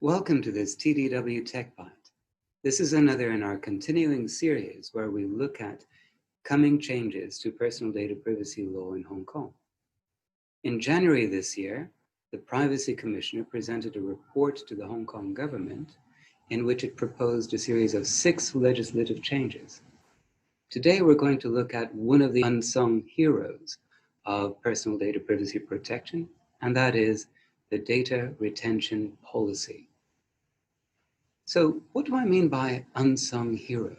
Welcome to this TDW Tech Bite. This is another in our continuing series where we look at coming changes to personal data privacy law in Hong Kong. In January this year, the Privacy Commissioner presented a report to the Hong Kong government in which it proposed a series of 6 legislative changes. Today, we're going to look at one of the unsung heroes of personal data privacy protection, and that is the data retention policy. So what do I mean by unsung hero?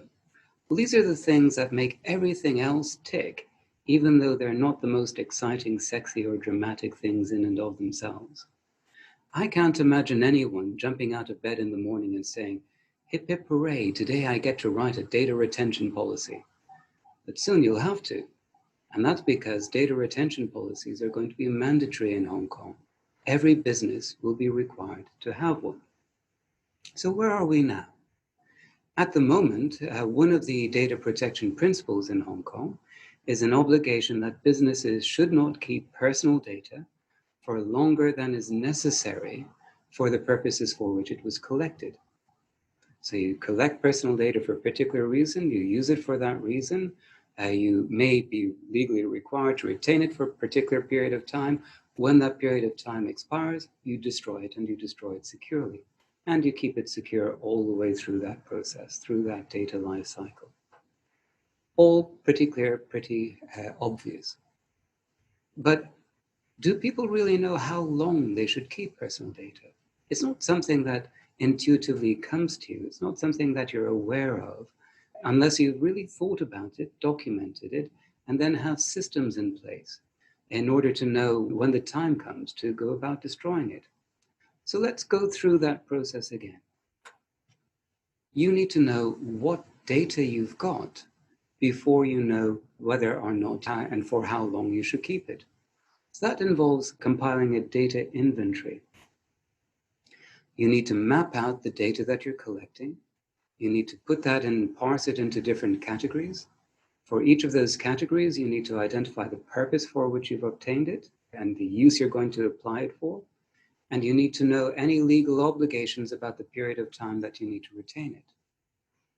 Well, these are the things that make everything else tick, even though they're not the most exciting, sexy, or dramatic things in and of themselves. I can't imagine anyone jumping out of bed in the morning and saying, "Hip hip hooray, today I get to write a data retention policy." But soon you'll have to. And that's because data retention policies are going to be mandatory in Hong Kong. Every business will be required to have one. So where are we now? At the moment, one of the data protection principles in Hong Kong is an obligation that businesses should not keep personal data for longer than is necessary for the purposes for which it was collected. So you collect personal data for a particular reason, you use it for that reason, you may be legally required to retain it for a particular period of time. When that period of time expires, you destroy it, and you destroy it securely. And you keep it secure all the way through that process, through that data life cycle. All pretty clear, pretty obvious. But do people really know how long they should keep personal data? It's not something that intuitively comes to you. It's not something that you're aware of unless you've really thought about it, documented it, and then have systems in place in order to know when the time comes to go about destroying it. So let's go through that process again. You need to know what data you've got before you know whether or not and for how long you should keep it. So that involves compiling a data inventory. You need to map out the data that you're collecting. You need to put that and parse it into different categories. For each of those categories, you need to identify the purpose for which you've obtained it and the use you're going to apply it for. And you need to know any legal obligations about the period of time that you need to retain it.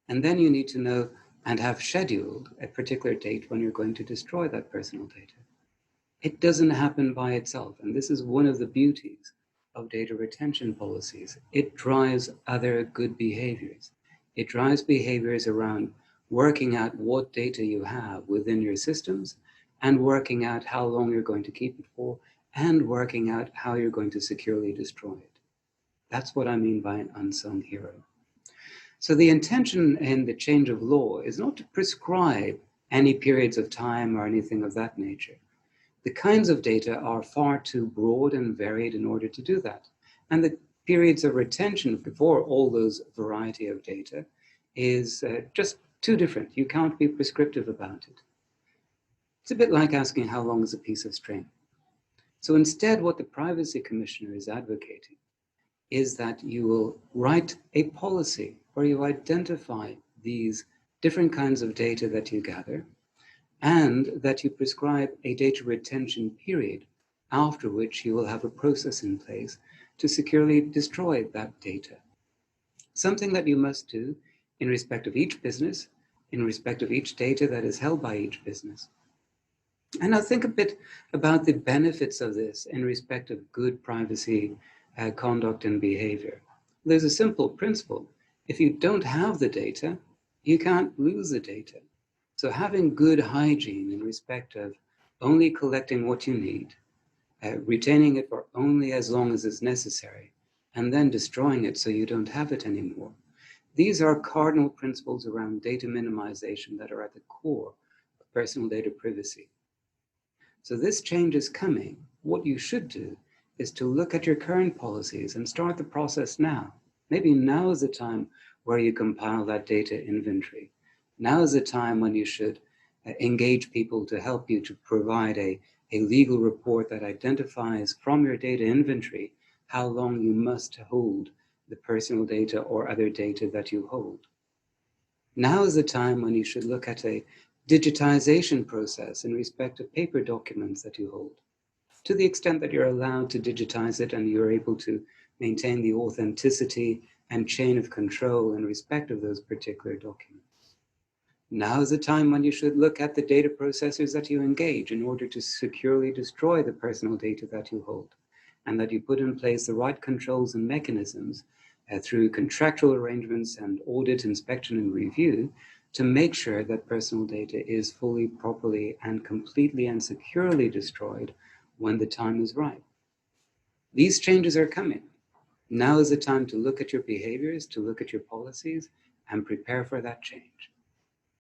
And then you need to know and have scheduled a particular date when you're going to destroy that personal data. It doesn't happen by itself, and this is one of the beauties of data retention policies. It drives other good behaviors. It drives behaviors around working out what data you have within your systems and working out how long you're going to keep it for and working out how you're going to securely destroy it. That's what I mean by an unsung hero. So the intention in the change of law is not to prescribe any periods of time or anything of that nature. The kinds of data are far too broad and varied in order to do that. And the periods of retention for all those variety of data is just too different. You can't be prescriptive about it. It's a bit like asking how long is a piece of string. So instead, what the Privacy Commissioner is advocating is that you will write a policy where you identify these different kinds of data that you gather and that you prescribe a data retention period after which you will have a process in place to securely destroy that data. Something that you must do in respect of each business, in respect of each data that is held by each business. And now think a bit about the benefits of this in respect of good privacy conduct and behavior. There's a simple principle. If you don't have the data, you can't lose the data. So having good hygiene in respect of only collecting what you need, retaining it for only as long as is necessary, and then destroying it so you don't have it anymore. These are cardinal principles around data minimization that are at the core of personal data privacy. So this change is coming. What you should do is to look at your current policies and start the process now. Maybe now is the time where you compile that data inventory. Now is the time when you should engage people to help you to provide a legal report that identifies from your data inventory how long you must hold the personal data or other data that you hold. Now is the time when you should look at a digitization process in respect of paper documents that you hold. To the extent that you're allowed to digitize it and you're able to maintain the authenticity and chain of control in respect of those particular documents. Now is the time when you should look at the data processors that you engage in order to securely destroy the personal data that you hold, and that you put in place the right controls and mechanisms through contractual arrangements and audit, inspection, and review to make sure that personal data is fully, properly, and completely and securely destroyed when the time is right. These changes are coming. Now is the time to look at your behaviors, to look at your policies, and prepare for that change.